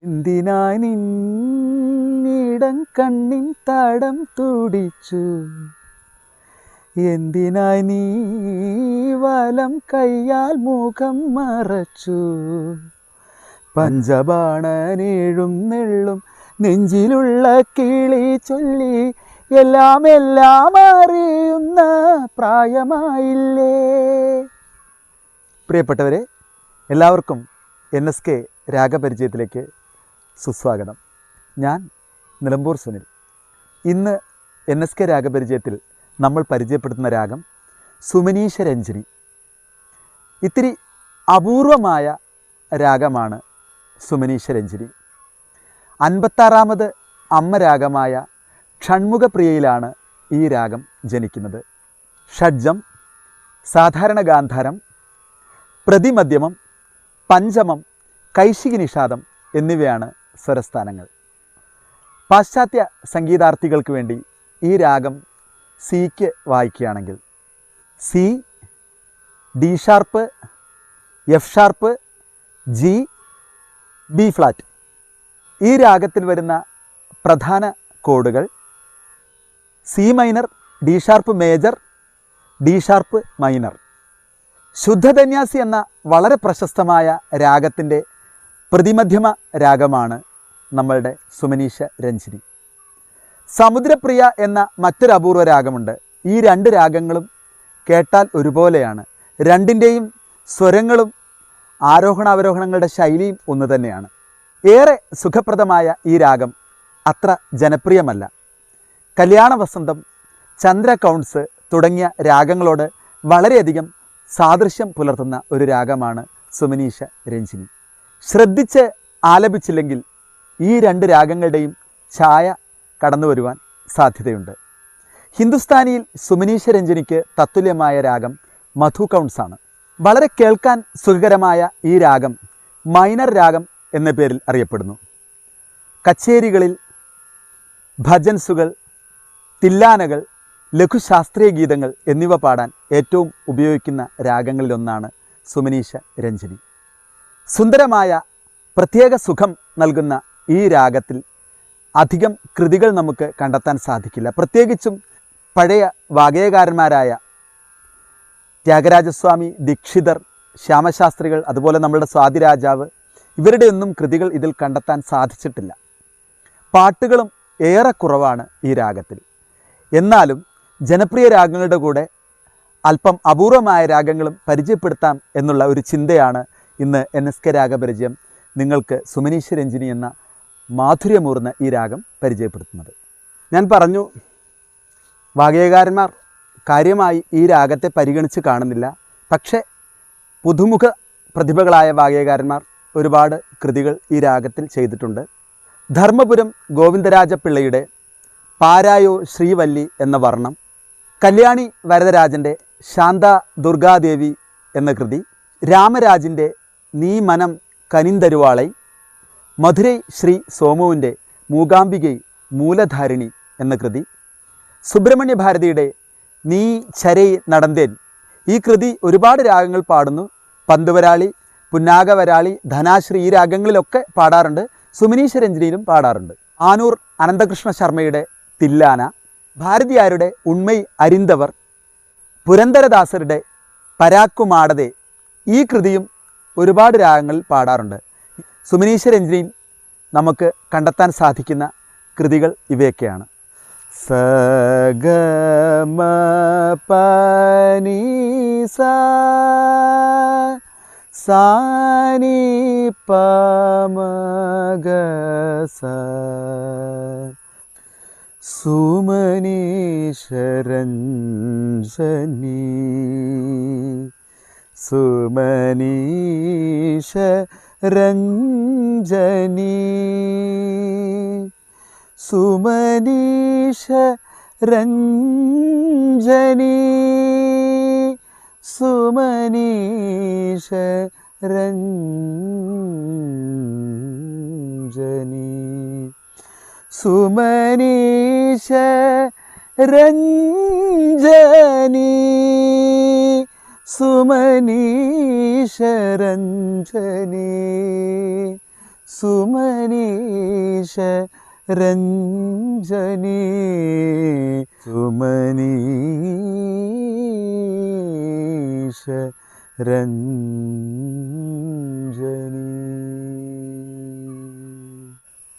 എന്തിനായി നിന്നിടം കണ്ണിൻ തടം തുടിച്ചു, എന്തിനായി നീ വലം കയ്യാൽ മുഖം മറച്ചു, പഞ്ചബാണനേഴും നെള്ളും നെഞ്ചിലുള്ള കിളി ചൊല്ലി എല്ലാം അറിയുന്ന പ്രായമായില്ലേ. പ്രിയപ്പെട്ടവരെ, എല്ലാവർക്കും NSK രാഗപരിചയത്തിലേക്ക് സുസ്വാഗതം. ഞാൻ നിലമ്പൂർ സുനിൽ. ഇന്ന് NSK രാഗപരിചയത്തിൽ നമ്മൾ പരിചയപ്പെടുത്തുന്ന രാഗം സുമനീശരഞ്ജിനി. ഇത്തിരി അപൂർവമായ രാഗമാണ് സുമനീശരഞ്ജിനി. 56ാമത് അമ്മ രാഗമായ ഷൺമുഖപ്രിയയിലാണ് ഈ രാഗം ജനിക്കുന്നത്. ഷഡ്ജം, സാധാരണ ഗാന്ധാരം, പ്രതിമധ്യമം, പഞ്ചമം, കൈശികി നിഷാദം എന്നിവയാണ് സ്വരസ്ഥാനങ്ങൾ. പാശ്ചാത്യ സംഗീതാർത്ഥികൾക്ക് വേണ്ടി ഈ രാഗം സിക്ക് വായിക്കുകയാണെങ്കിൽ C, D sharp, F sharp, G, B flat. ഈ രാഗത്തിൽ വരുന്ന പ്രധാന കോഡുകൾ C minor, D sharp major, D sharp minor. Shuddha Dhanyasi എന്ന വളരെ പ്രശസ്തമായ രാഗത്തിൻ്റെ പ്രതിമധ്യമ രാഗമാണ് നമ്മളുടെ സുമനീശരഞ്ജിനി. സമുദ്രപ്രിയ എന്ന മറ്റൊരു അപൂർവ രാഗമുണ്ട്. ഈ രണ്ട് രാഗങ്ങളും കേട്ടാൽ ഒരുപോലെയാണ്. രണ്ടിൻ്റെയും സ്വരങ്ങളും ആരോഹണാവരോഹണങ്ങളുടെ ശൈലിയും ഒന്ന് തന്നെയാണ്. ഏറെ സുഖപ്രദമായ ഈ രാഗം അത്ര ജനപ്രിയമല്ല. കല്യാണ വസന്തം, ചന്ദ്ര കൗൺസ് തുടങ്ങിയ രാഗങ്ങളോട് വളരെയധികം സാദൃശ്യം പുലർത്തുന്ന ഒരു രാഗമാണ് സുമനീശരഞ്ജിനി. ശ്രദ്ധിച്ച് ആലപിച്ചില്ലെങ്കിൽ ഈ രണ്ട് രാഗങ്ങളുടെയും ഛായ കടന്നു വരുവാൻ സാധ്യതയുണ്ട്. ഹിന്ദുസ്ഥാനിയിൽ സുമനീശരഞ്ജിനിക്ക് തത്തുല്യമായ രാഗം മധു കൗൺസാണ്. വളരെ കേൾക്കാൻ സുഖകരമായ ഈ രാഗം മൈനർ രാഗം എന്ന പേരിൽ അറിയപ്പെടുന്നു. കച്ചേരികളിൽ ഭജൻസുകൾ, തില്ലാനകൾ, ലഘുശാസ്ത്രീയ ഗീതങ്ങൾ എന്നിവ പാടാൻ ഏറ്റവും ഉപയോഗിക്കുന്ന രാഗങ്ങളിലൊന്നാണ് സുമനീശരഞ്ജിനി. സുന്ദരമായ പ്രത്യേക സുഖം നൽകുന്ന ഈ രാഗത്തിൽ അധികം കൃതികൾ നമുക്ക് കണ്ടെത്താൻ സാധിക്കില്ല. പ്രത്യേകിച്ചും പഴയ വാഗ്ഗേയകാരന്മാരായ ത്യാഗരാജസ്വാമി, ദീക്ഷിതർ, ശ്യാമശാസ്ത്രികൾ, അതുപോലെ നമ്മളുടെ സ്വാതിരാജാവ്, ഇവരുടെയൊന്നും കൃതികൾ ഇതിൽ കണ്ടെത്താൻ സാധിച്ചിട്ടില്ല. പാട്ടുകളും ഏറെ കുറവാണ് ഈ രാഗത്തിൽ. എന്നാലും ജനപ്രിയ രാഗങ്ങളുടെ കൂടെ അല്പം അപൂർവമായ രാഗങ്ങളും പരിചയപ്പെടുത്താം എന്നുള്ള ഒരു ചിന്തയാണ് ഇന്ന് NSK രാഗപരിചയം നിങ്ങൾക്ക് സുമനീശരഞ്ജിനി എന്ന മാധുര്യമൂർന്ന ഈ രാഗം പരിചയപ്പെടുത്തുന്നത്. ഞാൻ പറഞ്ഞു, വാഗ്ഗേയകാരന്മാർ കാര്യമായി ഈ രാഗത്തെ പരിഗണിച്ച് കാണുന്നില്ല. പക്ഷേ പുതുമുഖ പ്രതിഭകളായ വാഗ്ഗേയകാരന്മാർ ഒരുപാട് കൃതികൾ ഈ രാഗത്തിൽ ചെയ്തിട്ടുണ്ട്. ധർമ്മപുരം ഗോവിന്ദരാജപിള്ളയുടെ പാരായോ ശ്രീവല്ലി എന്ന വർണ്ണം, കല്യാണി വരദരാജൻ്റെ ശാന്ത ദുർഗാദേവി എന്ന കൃതി, രാമരാജിൻ്റെ നീ മനം കനിന്തരുവാളൈ, മധുരൈ ശ്രീ സോമുവിൻ്റെ മൂകാംബികൈ മൂലധാരിണി എന്ന കൃതി, സുബ്രഹ്മണ്യ ഭാരതിയുടെ നീ ചരൈ നടന്തേൻ. ഈ കൃതി ഒരുപാട് രാഗങ്ങൾ പാടുന്നു. പന്തുവരാളി, പുന്നാഗവരാളി, ധനാശ്രീ ഈ രാഗങ്ങളിലൊക്കെ പാടാറുണ്ട്. സുമനീശരഞ്ജിനിയിലും പാടാറുണ്ട്. ആനൂർ അനന്തകൃഷ്ണ ശർമ്മയുടെ തില്ലാന, ഭാരതിയാരുടെ ഉണ്മൈ അരിന്തവർ, പുരന്ദരദാസരുടെ പരാക്കുമാടതെ ഈ കൃതിയും ഒരുപാട് രാഗങ്ങളിൽ പാടാറുണ്ട്. സുമനീശരഞ്ജിനിയിൽ നമുക്ക് കണ്ടെത്താൻ സാധിക്കുന്ന കൃതികൾ ഇവയൊക്കെയാണ്. സഗമ പനി സാനി പമഗ സുമനീശരഞ്ജനി സുമനീശരഞ്ജനി സുമനീശരഞ്ജനി സുമനീശരഞ്ജനി സുമനീശരഞ്ജനി സുമനീശരഞ്ജനി സുമനീഷ രഞ്ജനി സുമനീഷ രഞ്ജനി.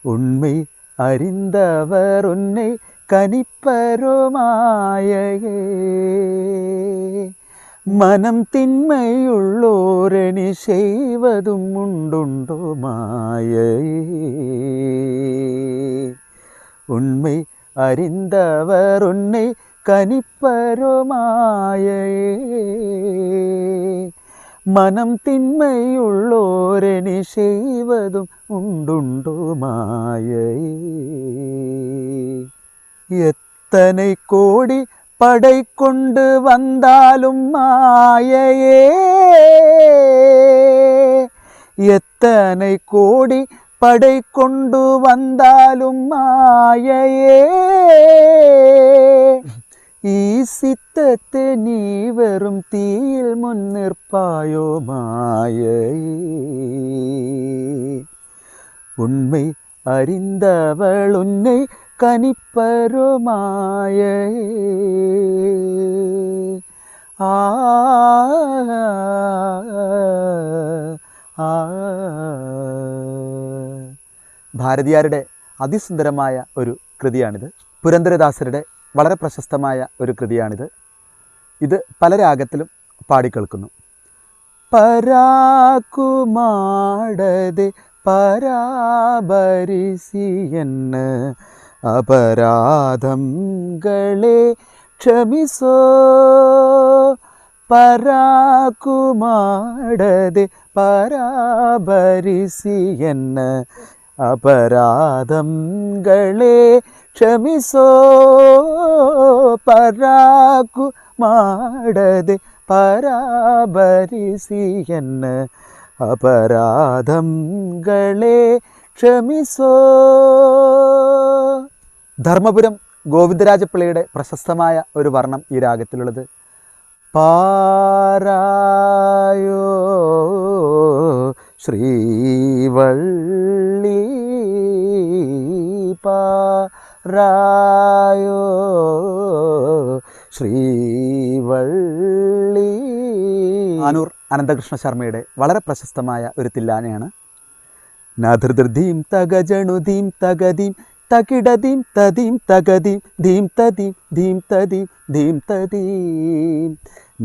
ഉണ്மை அறிந்தவர் உன்னை கனிப்பருமாயையே மனம் திண்மையுள்ளோரணி செய்வதும் உண்டுண்டோ மாயையே. உண்மை அறிந்தவர் உன்னை கனிப்பருமாயையே மனம் திண்மையுள்ளோரணி செய்வதும் உண்டுண்டோ மாயையே. எத்தனை கோடி படை கொண்டு வந்தாலும் மாயையே எத்தனை கோடி படை கொண்டு வந்தாலும் மாயையே ഈ സിത്തത്തെ നീ വെറും തീയിൽ മുൻനിർപ്പായോ മായൈ. ഉണ്மை அறிந்தவள் உன்னை கனிப்பருமாயையே. ആ ഭാരതിയാരുടെ അതിസുന്ദരമായ ഒരു കൃതിയാണിത്. പുരന്ദരദാസരുടെ വളരെ പ്രശസ്തമായ ഒരു കൃതിയാണിത്. ഇത് പല രാഗത്തിലും പാടിക്കേൾക്കുന്നു. പരാകുമാടതെ പരാഭരിസിയെന്ന അപരാധംകളെ ക്ഷമിസോ. പരാകുമാടതെ പരാഭരിസിയെന്ന അപരാധംകളെ ക്ഷമിസോ. പരാകുമാടതെ പരാഭരിസിയെന്ന അപരാധംകളെ ക്ഷമിസോ. ധർമ്മപുരം ഗോവിന്ദരാജപിള്ളയുടെ പ്രശസ്തമായ ഒരു വർണ്ണം ഈ രാഗത്തിലുള്ളത്. പാരായോ ശ്രീവള്ളി പാരായോ ശ്രീവള്ളി. ആനൂർ അനന്തകൃഷ്ണ ശർമ്മയുടെ വളരെ പ്രശസ്തമായ ഒരു തില്ലാനയാണ്. നധൃധീം തഗജണുധീം തഗദീം തകിടദീം തദീം തഗദീം ധീം തദീം ധീം തദീം ധീം തദീം.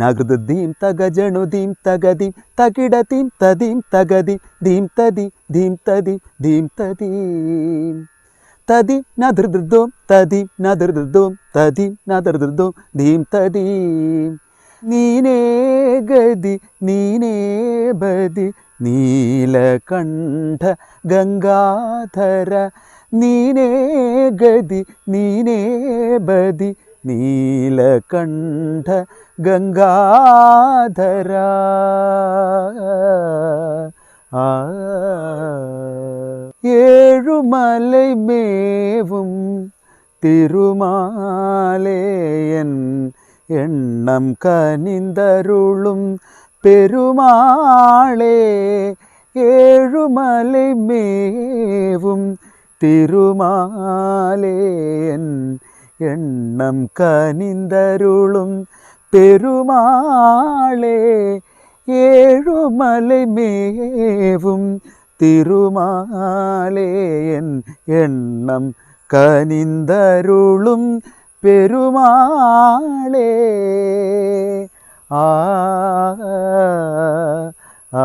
നഗൃധീം തഗജണുധീം തഗദീം തകിടദീം തദീം തഗദീം ധീം തദീം ധീം തദീം ധീം തദീം. തദീം നധൃധോം തദീം നധൃധോം തദീം നധൃധോം ധീം തദീം. നീനേ ഗതി നീനേ ബതി നീലകണ്ഠ ഗംഗാധര. നീനേ ഗതി നീനേ ബതി നീലകണ്ഠ ഗംഗാധര. ഏഴുമലൈ മേവും തിരുമാലേയൻ എണ്ണം കനിന്തരുളും പെരുമാളേ. ഏഴുമലൈ മേവും തിരുമാലേയൻ എണ്ണം കനിന്തരുളും പെരുമാളേ. ഏഴുമലൈ മേവും തിരുമാലേയൻ എണ്ണം കനിന്തരുളും പെരുമാളേ. ആ ആ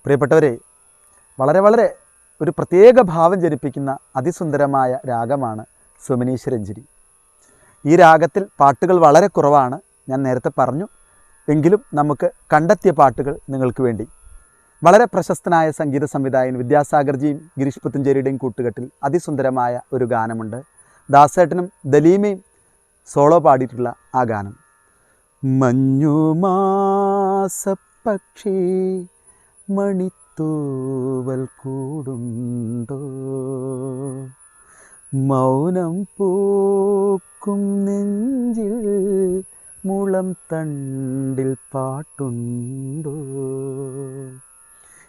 പ്രിയപ്പെട്ടവരെ, വളരെ വളരെ ഒരു പ്രത്യേക ഭാവം ജനിപ്പിക്കുന്ന അതിസുന്ദരമായ രാഗമാണ് സുമനീശ്വരഞ്ജരി. ഈ രാഗത്തിൽ പാട്ടുകൾ വളരെ കുറവാണ്, ഞാൻ നേരത്തെ പറഞ്ഞു. എങ്കിലും നമുക്ക് കണ്ടെത്തിയ പാട്ടുകൾ നിങ്ങൾക്ക് വേണ്ടി. വളരെ പ്രശസ്തനായ സംഗീത സംവിധായകൻ വിദ്യാസാഗർജിയും ഗിരീഷ് പുത്തഞ്ചേരിയുടെയും കൂട്ടുകെട്ടിൽ അതിസുന്ദരമായ ഒരു ഗാനമുണ്ട്. ദാസേട്ടനും ദലീമയും സോളോ പാടിയിട്ടുള്ള ആ ഗാനം. മഞ്ഞുമാസപ്പക്ഷി മണിത്തൂവൽ കൂടുണ്ടോ, മൗനം പൂക്കും നെഞ്ചിൽ മുളം തണ്ടിൽ പാട്ടുണ്ടോ?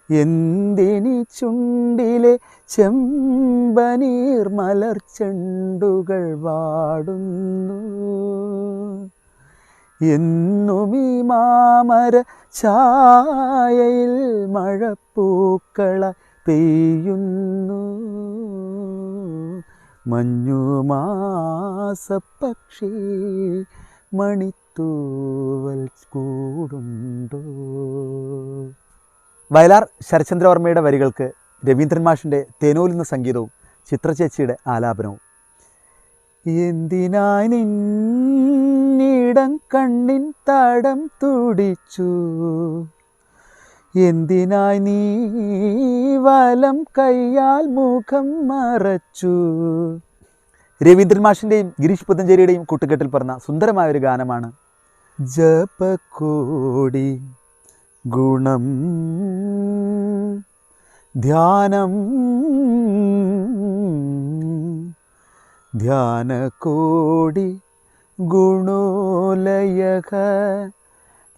എന്തിനി ചുണ്ടിലെ ചെമ്പനീർ മലർച്ചെണ്ടുകൾ വാടുന്നു? എന്നും ഈ മാമര ഛായയിൽ മഴപ്പൂക്കള പെയ്യുന്നു. മഞ്ഞുമാസപ്പക്ഷി മണിത്തൂവൽ കൂടുണ്ടോ? വയലാർ ശരചന്ദ്രവർമ്മയുടെ വരികൾക്ക് രവീന്ദ്രൻ മാഷിൻ്റെ തേനൂലുന്ന സംഗീതവും ചിത്രചേച്ചിയുടെ ആലാപനവും. എന്തിനായി നിന്നിടം കണ്ണിൻ തടം തുടിച്ചു? എന്തിനായി നീ വലം കയ്യാൽ മുഖം മറച്ചു? രവീന്ദ്രൻ മാഷിൻ്റെയും ഗിരീഷ് പുത്തഞ്ചേരിയുടെയും കൂട്ടുകെട്ടിൽ പറഞ്ഞ സുന്ദരമായൊരു ഗാനമാണ് ജപകോടി ഗുണം ധ്യാനം ധ്യാനകോടി ഗുണോലയക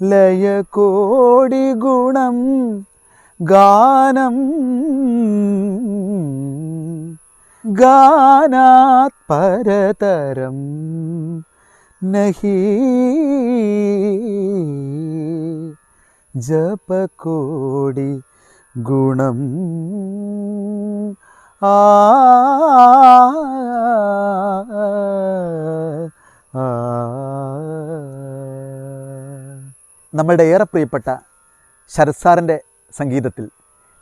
ലയകോടി ഗുണം ഗാനം ഗാനാത് പരതരം നഹി ജപകോടി ഗുണം നമ്മളുടെ ഏറെ പ്രിയപ്പെട്ട ശരത് സാറിൻ്റെ സംഗീതത്തിൽ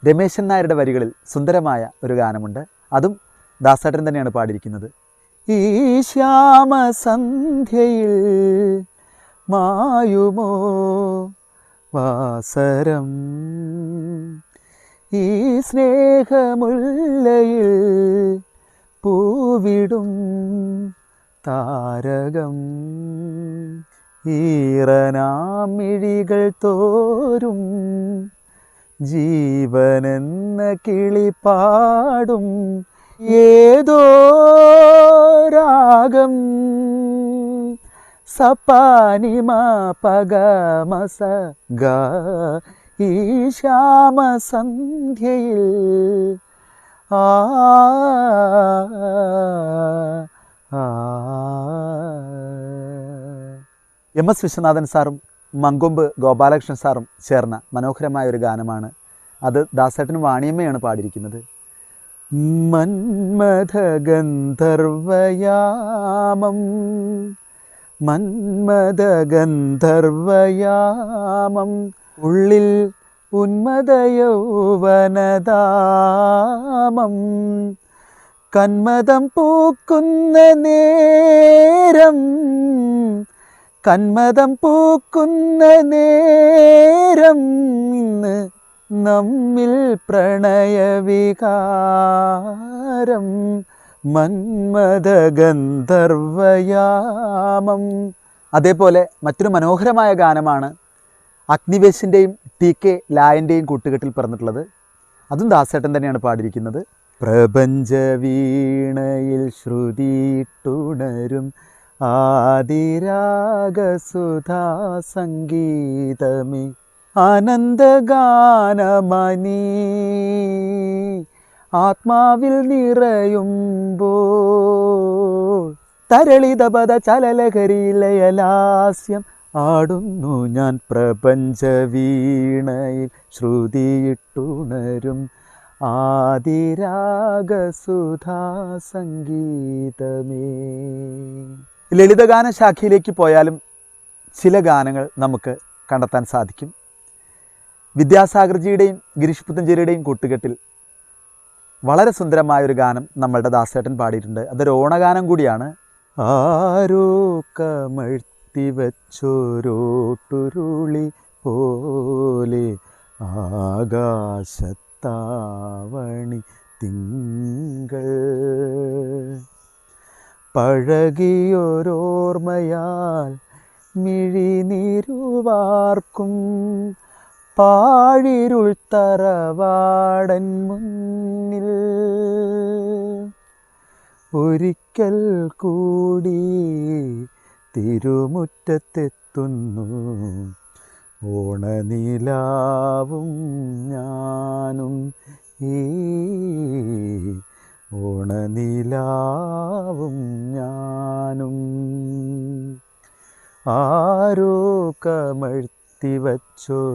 രമേശൻ നായരുടെ വരികളിൽ സുന്ദരമായ ഒരു ഗാനമുണ്ട്. അതും ദാസേട്ടൻ തന്നെയാണ് പാടിയിരിക്കുന്നത്. ഈ ശ്യാമസന്ധ്യയിൽ മായുമോ വാസരം, ഈ സ്നേഹമുല്ലയിൽ പൂവിടും താരകം, ഈറനാമിഴികൾ തോരും ജീവനെന്ന കിളി പാടും ഏതോ രാഗം, സപാനിമ പഗമസ ഗ, ഈ ശ്യാമസന്ധ്യയിൽ എം എസ് വിശ്വനാഥൻ സാറും മങ്കൊമ്പ് ഗോപാലകൃഷ്ണൻ സാറും ചേർന്ന മനോഹരമായൊരു ഗാനമാണ്. അത് ദാസേട്ടനും വാണിയമ്മയാണ് പാടിയിരിക്കുന്നത്. മന്മഥഗന്ധർവയാമം മന്മഥഗന്ധർവയാമം, ഉള്ളിൽ ഉന്മദയൗവനദാമം, കന്മദം പൂക്കുന്ന നേരം, കന്മദം പൂക്കുന്ന നേരം, ഇന്ന് നമ്മിൽ പ്രണയവികാരം, മന്മഥഗന്ധർവയാമം. അതേപോലെ മറ്റൊരു മനോഹരമായ ഗാനമാണ് അഗ്നിവേശിൻ്റെയും ടി കെ ലായൻ്റെയും കൂട്ടുകെട്ടിൽ പറഞ്ഞിട്ടുള്ളത്. അതും ദാസേട്ടൻ തന്നെയാണ് പാടിയിരിക്കുന്നത്. പ്രപഞ്ചവീണയിൽ ശ്രുതിയിട്ടുണരും ആദിരാഗസുധാ സംഗീതമേ, ആനന്ദഗാനമണി ആത്മാവിൽ നിറയുമ്പോൾ, തരളിതപദ ചലലഹരിലയലാസ്യം ആടുന്നു ഞാൻ. പ്രപഞ്ചവീണയിൽ ശ്രുതിയിട്ടുണരും ആദിരാഗസുധാ സംഗീതമേ. ലളിതഗാന ശാഖയിലേക്ക് പോയാലും ചില ഗാനങ്ങൾ നമുക്ക് കണ്ടെത്താൻ സാധിക്കും. വിദ്യാസാഗർജിയുടെയും ഗിരീഷ് പുത്തഞ്ചേരിയുടെയും കൂട്ടുകെട്ടിൽ വളരെ സുന്ദരമായൊരു ഗാനം നമ്മളുടെ ദാസേട്ടൻ പാടിയിട്ടുണ്ട്. അതൊരു ഓണഗാനം കൂടിയാണ്. ആരോ കമഴ്ത്തി വച്ചോരോട്ടുരുളി പോലെ ആകാശത്താവണി തിങ്കൾ, പഴകിയൊരോർമ്മയാൽ മിഴിനീരുവാർക്കും പാഴിരുൾ തറവാടൻ മുന്നിൽ, ഒരിക്കൽ കൂടി തിരുമുറ്റത്തെത്തുമ്പോൾ എത്തുന്നു ഓണനിലാവും ഞാനും ഈ ഓണനിലാവും ഞാനും ആരോ കമഴ്ത്തി വച്ചോരോട്ടുരുളി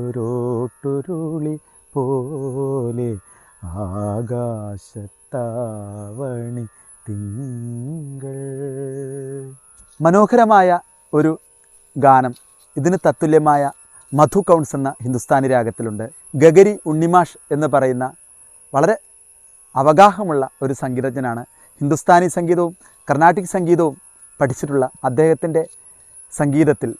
പോലെ ആകാശത്താവണി തിങ്കൾ. മനോഹരമായ ഒരു ഗാനം ഇതിന് തത്തുല്യമായ മധു കൗൺസ് എന്ന ഹിന്ദുസ്ഥാനി രാഗത്തിലുണ്ട്. ഗഗരി ഉണ്ണിമാഷ് എന്ന് പറയുന്ന വളരെ അവഗാഹമുള്ള ഒരു സംഗീതജ്ഞനാണ്. ഹിന്ദുസ്ഥാനി സംഗീതവും കർണാട്ടിക് സംഗീതവും പഠിച്ചിട്ടുള്ള അദ്ദേഹത്തിൻ്റെ സംഗീതത്തിൽ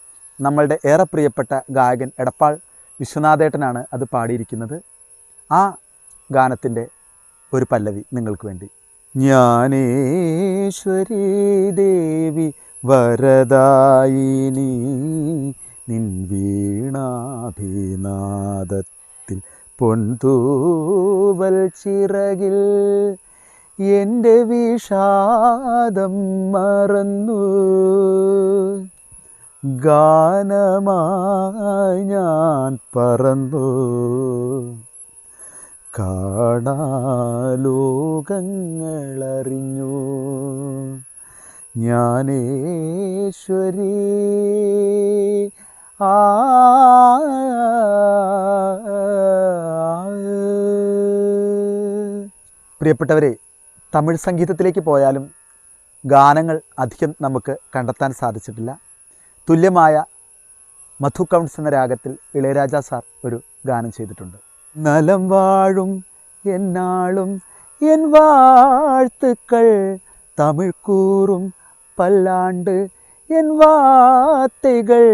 നമ്മളുടെ ഏറെ പ്രിയപ്പെട്ട ഗായകൻ എടപ്പാൾ വിശ്വനാഥേട്ടനാണ് അത് പാടിയിരിക്കുന്നത്. ആ ഗാനത്തിൻ്റെ ഒരു പല്ലവി നിങ്ങൾക്ക് വേണ്ടി. ജ്ഞാനേശ്വരി ദേവി വരദായിനി നിൻ വീണാഭിനാദത്തിൽ പൊൻതൂവൽ ചിറകിൽ എൻ്റെ വിഷാദം മറന്നു ഗാനമായി ഞാൻ പറന്നു കാണാലോകങ്ങളറിഞ്ഞു ജ്ഞാനേശ്വരി ആ. പ്രിയപ്പെട്ടവരെ, തമിഴ് സംഗീതത്തിലേക്ക് പോയാലും ഗാനങ്ങൾ അധികം നമുക്ക് കണ്ടെത്താൻ സാധിച്ചിട്ടില്ല. തുല്യമായ മധു കൗൺസ് എന്ന രാഗത്തിൽ ഇളയരാജ സാർ ഒരു ഗാനം ചെയ്തിട്ടുണ്ട്. നലം വാഴും എന്നാളും എൻ വാഴ്ത്തുക്കൾ തമിഴ് കൂറും പല്ലാണ്ട് എൻ വാർത്തകൾ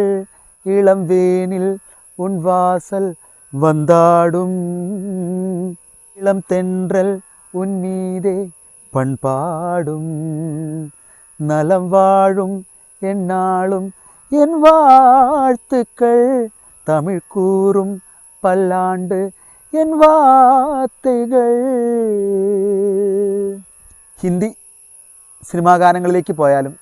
ഇളം വേനിൽ ഉൻ വാസൽ വந்தாடும் ഇളം തെன்றൽ ഉൻ மீதே பண்பாடும் நலம் வாழும் என்னாலும் என் வாழ்த்துக்கள் தமிழ் கூறும் பல்லாண்டு എൻ വാർത്തകൾ. ഹിന്ദി സിനിമാ ഗാനങ്ങളിലേക്ക് പോയാലും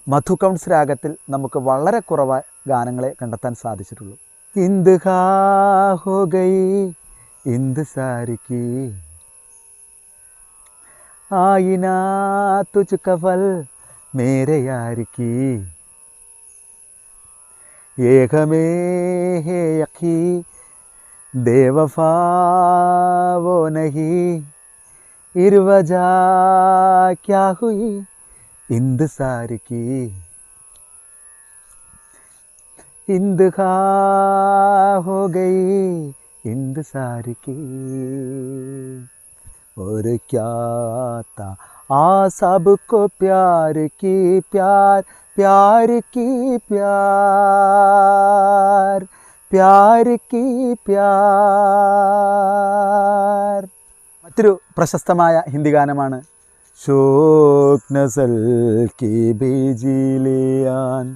മധു കൗൺസ് രാഗത്തിൽ നമുക്ക് വളരെ കുറവായ ഗാനങ്ങളെ കണ്ടെത്താൻ സാധിച്ചിട്ടുള്ളൂ. ഇന്ത്ഹാ ഹോ ഗയി ഇന്ത്സാരിക്ക് ആയിനാ തുജ്ക ഫൽ മേരെ യാരിക്ക് ഏകമേ ഹേ യഖി बेवफा वो नहीं इरवजा क्या हुई इंतजार की इंतहा हो गई इंतजार की और क्या था आ सबको प्यार की प्यार प्यार की प्यार പ്യാർ കി പ്യാർ. മറ്റൊരു പ്രശസ്തമായ ഹിന്ദി ഗാനമാണ് ശോക് നസൽ കി ബീജിലിയാൻ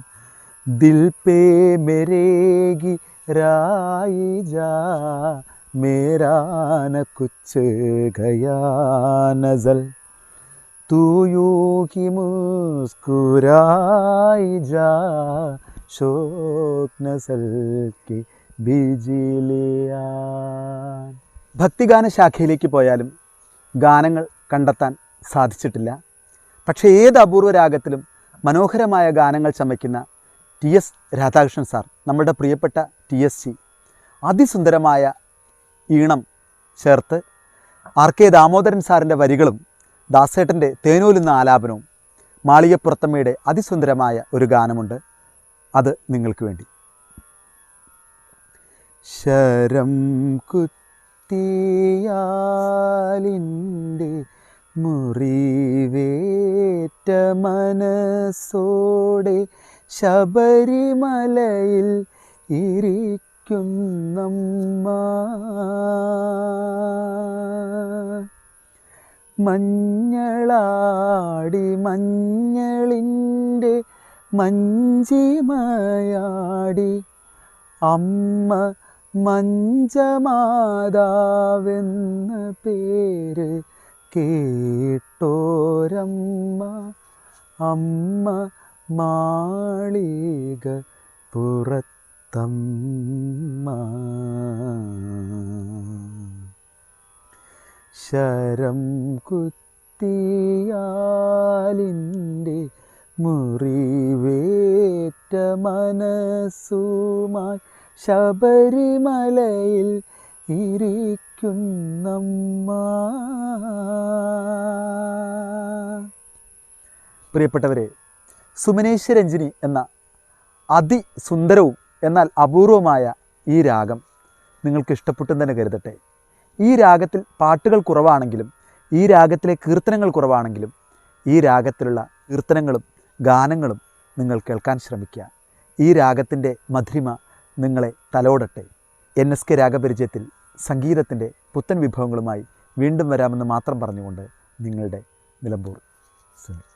ദിൽ പേ മേരേഗി രായി ജാ മേരാ ന കുച്ച് ഗയാ നസൽ തൂ യൂ ഹി മുസ്കുരായി ജാ ശോക് നസൽ കി ബീജിലിയാൻ. ഭക്തിഗാന ശാഖയിലേക്ക് പോയാലും ഗാനങ്ങൾ കണ്ടെത്താൻ സാധിച്ചിട്ടില്ല. പക്ഷേ ഏത് അപൂർവ രാഗത്തിലും മനോഹരമായ ഗാനങ്ങൾ ചമയ്ക്കുന്ന TS രാധാകൃഷ്ണൻ സാർ, നമ്മുടെ പ്രിയപ്പെട്ട TSC, അതിസുന്ദരമായ ഈണം ചേർത്ത് RK ദാമോദരൻ സാറിൻ്റെ വരികളും ദാസേട്ടൻ്റെ തേനൂലുന്ന ആലാപനവും മാളികപ്പുറത്തമ്മയുടെ അതിസുന്ദരമായ ഒരു ഗാനമുണ്ട്. അത് നിങ്ങൾക്ക് വേണ്ടി. ശരം കുത്തിയാലിൻ്റെ മുറിവേറ്റ മനസ്സോടെ ശബരിമലയിൽ ഇരിക്കുന്നമ്മ മഞ്ഞളാടി മഞ്ഞളിൻ്റെ മഞ്ചിമയാടി അമ്മ മഞ്ചമാതാവെന്ന പേര് കേട്ടോരമ്മ അമ്മ മാളിക പുറത്തമ്മ ശരം കുത്തിയാലിൻ്റെ മുറിവേറ്റ മനസ്സുമായി ശബരിമലയിൽ ഇരിക്കുന്നമ്മ. പ്രിയപ്പെട്ടവരെ, സുമനേശ്വരഞ്ജിനി എന്ന അതിസുന്ദരവും എന്നാൽ അപൂർവമായ ഈ രാഗം നിങ്ങൾക്ക് ഇഷ്ടപ്പെട്ടെന്ന് തന്നെ കരുതട്ടെ. ഈ രാഗത്തിൽ പാട്ടുകൾ കുറവാണെങ്കിലും, ഈ രാഗത്തിലെ കീർത്തനങ്ങൾ കുറവാണെങ്കിലും, ഈ രാഗത്തിലുള്ള കീർത്തനങ്ങളും ഗാനങ്ങളും നിങ്ങൾ കേൾക്കാൻ ശ്രമിക്കുക. ഈ രാഗത്തിൻ്റെ മധുരിമ നിങ്ങളെ തലോടട്ടെ. NSK രാഗപരിചയത്തിൽ സംഗീതത്തിൻ്റെ പുത്തൻ വിഭവങ്ങളുമായി വീണ്ടും വരാമെന്ന് മാത്രം പറഞ്ഞുകൊണ്ട് നിങ്ങളുടെ നിലമ്പൂർ സുനിൽ.